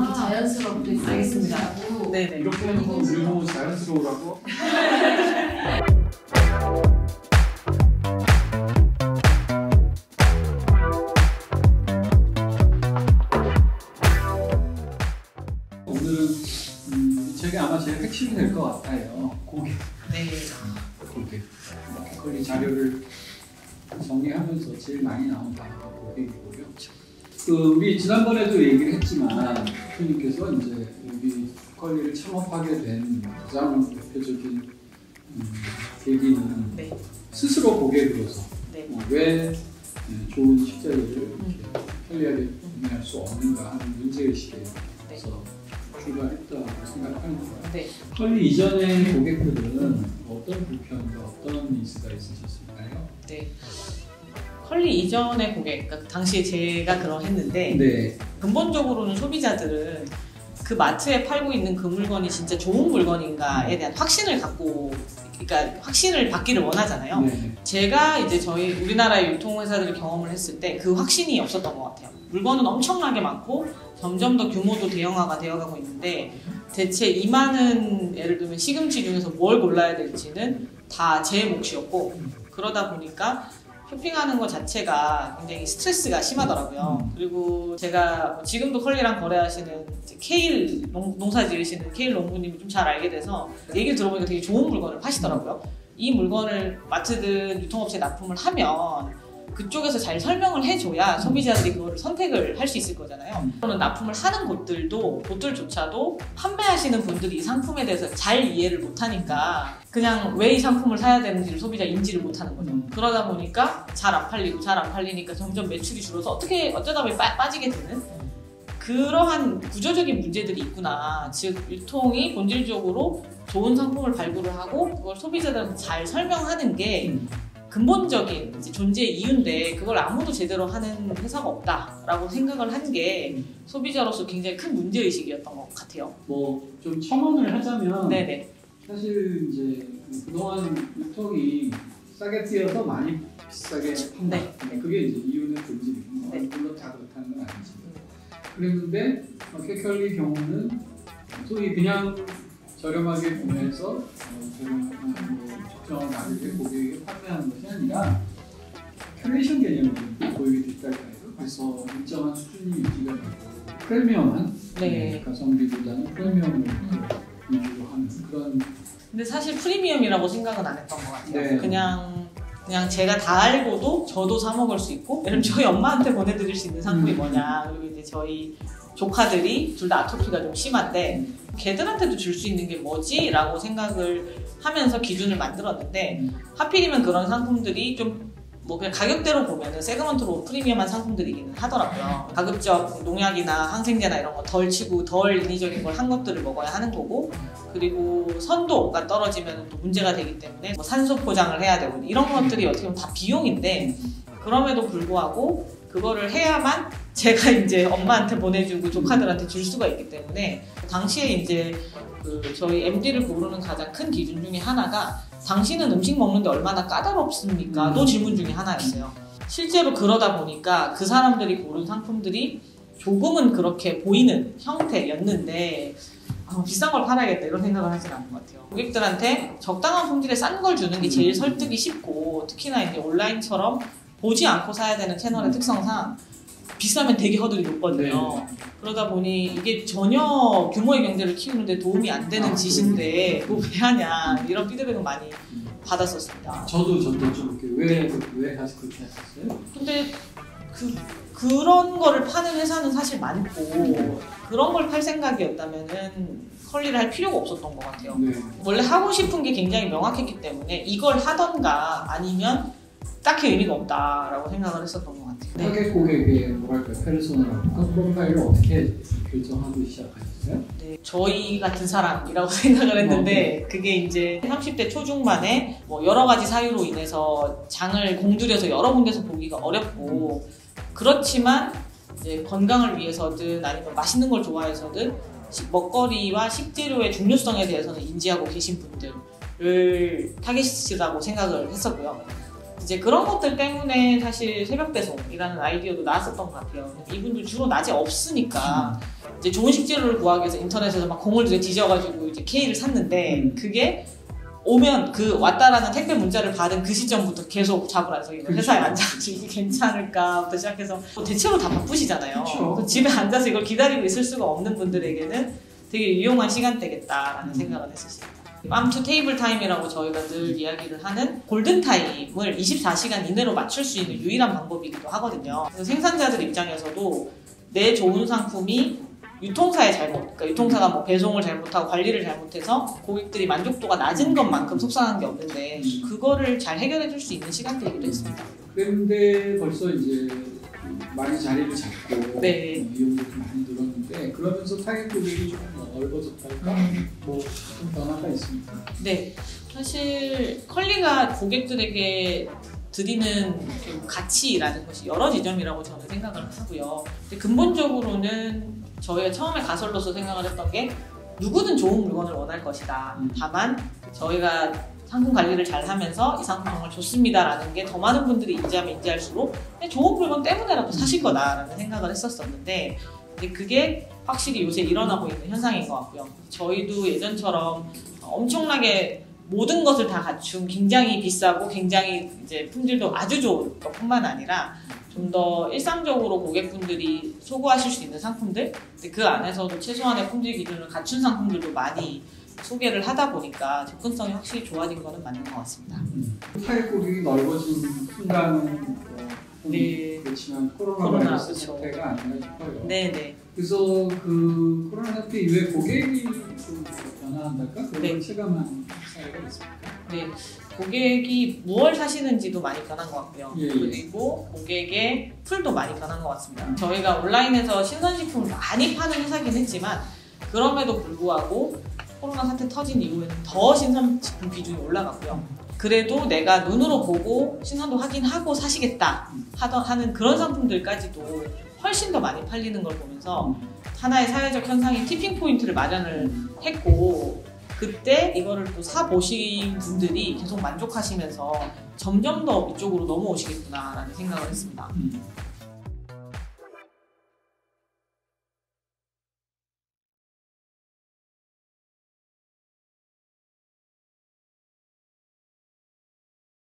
자연스럽게 알겠습니다. 네네. 이렇게 해놓고 우리 너무 자연스러우라고? 오늘은 이 책이 아마 제일 핵심이 될 것 같아요. 고객. 네. 고객. 거기 자료를 정리하면서 제일 많이 나온 단어가 고객이고요. 우리 지난번에도 얘기를 했지만 대표님께서 이제 여기 컬리를 창업하게 된 가장 대표적인 계기는 네. 스스로 고객으로서 네. 왜 좋은 식재료를 편리하게 구매할 수 없는가 하는 문제의식에서 출발했다고 생각하는 거예요. 네. 컬리 이전의 고객들은 어떤 불편과 어떤 니즈가 있으셨을까요? 네. 컬리 이전의 고객, 그러니까 당시에 제가 그러했는데 네. 근본적으로는 소비자들은 그 마트에 팔고 있는 그 물건이 진짜 좋은 물건인가에 대한 확신을 갖고, 그러니까 확신을 받기를 원하잖아요. 네. 제가 이제 저희 우리나라의 유통회사들을 경험을 했을 때 그 확신이 없었던 것 같아요. 물건은 엄청나게 많고 점점 더 규모도 대형화가 되어가고 있는데 대체 이 많은 예를 들면 시금치 중에서 뭘 골라야 될지는 다 제 몫이었고, 그러다 보니까 쇼핑하는 것 자체가 굉장히 스트레스가 심하더라고요. 그리고 제가 지금도 컬리랑 거래하시는 케일 농사 지으시는 케일 농부님을 좀 잘 알게 돼서 얘기를 들어보니까 되게 좋은 물건을 파시더라고요. 이 물건을 마트든 유통업체에 납품을 하면 그쪽에서 잘 설명을 해줘야 소비자들이 그거를 선택을 할 수 있을 거잖아요. 저는 납품을 하는 곳들조차도 판매하시는 분들이 이 상품에 대해서 잘 이해를 못하니까 그냥 왜 이 상품을 사야 되는지를 소비자 인지를 못하는 거죠. 그러다 보니까 잘 안 팔리니까 점점 매출이 줄어서 어쩌다 보니 빠지게 되는 그러한 구조적인 문제들이 있구나. 즉 유통이 본질적으로 좋은 상품을 발굴을 하고 그걸 소비자들한테 잘 설명하는 게 근본적인 존재의 이유인데 그걸 아무도 제대로 하는 회사가 없다라고 생각을 한 게 소비자로서 굉장히 큰 문제의식이었던 것 같아요. 뭐 좀 첨언을 하자면 네네. 사실 이제 그동안 유통이 싸게 뛰어서 많이 비싸게 판다. 네. 그게 이제 이유는 본질이고 네. 물론 다 그렇다는 건 아니지. 그랬는데 캐컬리 경우는 소위 그냥 저렴하게 구매해서 적정한 가격에 고객에게 판매하는 것이 아니라 큐레이션 개념이 보이게 됐달까요. 그래서 일정한 수준이 유지가 되고 프리미엄한 가성비보다는 프리미엄을 위주로 하는 그런. 근데 사실 프리미엄이라고 생각은 안 했던 것 같아요. 네. 그냥 제가 다 알고도 저도 사 먹을 수 있고, 예를 들면 저희 엄마한테 보내드릴 수 있는 상품이 뭐냐. 그리고 이제 저희 조카들이 둘 다 아토피가 좀 심한데 걔들한테도 줄 수 있는 게 뭐지? 라고 생각을 하면서 기준을 만들었는데 하필이면 그런 상품들이 좀 뭐 그냥 가격대로 보면은 세그먼트로 프리미엄한 상품들이기는 하더라고요. 가급적 농약이나 항생제나 이런 거 덜 치고 덜 인위적인 걸 한 것들을 먹어야 하는 거고, 그리고 선도가 떨어지면 또 문제가 되기 때문에 뭐 산소 포장을 해야 되고 이런 것들이 어떻게 보면 다 비용인데 그럼에도 불구하고 그거를 해야만 제가 이제 엄마한테 보내주고 조카들한테 줄 수가 있기 때문에 당시에 이제 저희 MD를 고르는 가장 큰 기준 중에 하나가 당신은 음식 먹는데 얼마나 까다롭습니까? 도 질문 중에 하나였어요. 실제로 그러다 보니까 그 사람들이 고른 상품들이 조금은 그렇게 보이는 형태였는데 비싼 걸 팔아야겠다 이런 생각을 하진 않은 것 같아요. 고객들한테 적당한 품질에 싼 걸 주는 게 제일 설득이 쉽고, 특히나 이제 온라인처럼 보지 않고 사야 되는 채널의 특성상 비싸면 되게 허들이 높거든요. 네. 그러다 보니 이게 전혀 규모의 경제를 키우는데 도움이 안 되는 짓인데 뭐 왜 하냐 이런 피드백을 많이 받았었습니다. 저도 좀 왜 다시 그렇게 하셨어요? 근데 그런 거를 파는 회사는 사실 많고 그런 걸 팔 생각이었다면은 컬리를 할 필요가 없었던 것 같아요. 네. 원래 하고 싶은 게 굉장히 명확했기 때문에 이걸 하던가 아니면 딱히 의미가 없다라고 생각을 했었던 것 같아요. 타겟 고객의 뭐랄까 페르소나랄까 프로파일을 어떻게 결정하고 시작하셨어요? 네, 저희 같은 사람이라고 생각을 했는데 그게 이제 30대 초중반에 뭐 여러 가지 사유로 인해서 장을 공들여서 여러 군데서 보기가 어렵고, 그렇지만 이제 건강을 위해서든 아니면 맛있는 걸 좋아해서든 먹거리와 식재료의 중요성에 대해서는 인지하고 계신 분들을 타겟이라고 생각을 했었고요. 이제 그런 것들 때문에 사실 새벽 배송이라는 아이디어도 나왔었던 것 같아요. 이분들 주로 낮에 없으니까 이제 좋은 식재료를 구하기 위해서 인터넷에서 막 공을 들여 뒤져가지고 이제 K를 샀는데 그게 오면 그 왔다라는 택배 문자를 받은 그 시점부터 계속 잡으라서 이거 회사에 앉아서 이게 괜찮을까부터 시작해서 대체로 다 바쁘시잖아요. 그래서 집에 앉아서 이걸 기다리고 있을 수가 없는 분들에게는 되게 유용한 시간대겠다라는 생각을 했었습니다. 팜 투 테이블 타임이라고 저희가 늘 이야기를 하는 골든 타임을 24시간 이내로 맞출 수 있는 유일한 방법이기도 하거든요. 그래서 생산자들 입장에서도 내 좋은 상품이 유통사의 잘못, 그러니까 유통사가 뭐 배송을 잘못하고 관리를 잘못해서 고객들이 만족도가 낮은 것만큼 속상한 게 없는데 그거를 잘 해결해 줄 수 있는 시간대이기도 했습니다. 그런데 벌써 이제 많이 자리를 잡고 네. 이용도 많이 늘었는데 그러면서 타겟 고객이 좀 넓어졌달까? 좀 변화가 있습니까? 네, 사실 컬리가 고객들에게 드리는 그 가치라는 것이 여러 지점이라고 저는 생각을 하고요. 근데 근본적으로는 저희가 처음에 가설로서 생각을 했던 게 누구든 좋은 물건을 원할 것이다. 다만 저희가 상품 관리를 잘 하면서 이 상품 정말 좋습니다라는 게 더 많은 분들이 인지하면 인지할수록 좋은 물건 때문에라도 사실 거다라는 생각을 했었었는데 근데 그게 확실히 요새 일어나고 있는 현상인 것 같고요. 저희도 예전처럼 엄청나게 모든 것을 다 갖춘 굉장히 비싸고 굉장히 이제 품질도 아주 좋은 것뿐만 아니라 좀 더 일상적으로 고객분들이 소구하실 수 있는 상품들, 근데 그 안에서도 최소한의 품질 기준을 갖춘 상품들도 많이 소개를 하다 보니까 접근성이 확실히 좋아진 거는 맞는 것 같습니다. 타겟 고객이 넓어진 순간은 네. 그렇지만 코로나 바이러스 사태가 아닌가 싶어요. 네네. 그래서 그 코로나 사태 이후에 고객이 좀 변화한달까? 그걸 네. 체감한 사례가 있습니까? 네. 고객이 무엇을 사시는지도 많이 변한 것 같고요. 예. 그리고 고객의 풀도 많이 변한 것 같습니다. 저희가 온라인에서 신선식품을 많이 파는 회사긴 했지만 그럼에도 불구하고 코로나 사태 터진 이후에는 더 신선식품 비중이 올라갔고요. 그래도 내가 눈으로 보고 신선도 확인하고 사시겠다 하는 그런 상품들까지도 훨씬 더 많이 팔리는 걸 보면서 하나의 사회적 현상인 티핑 포인트를 마련을 했고 그때 이거를 또 사보신 분들이 계속 만족하시면서 점점 더 이쪽으로 넘어오시겠구나라는 생각을 했습니다.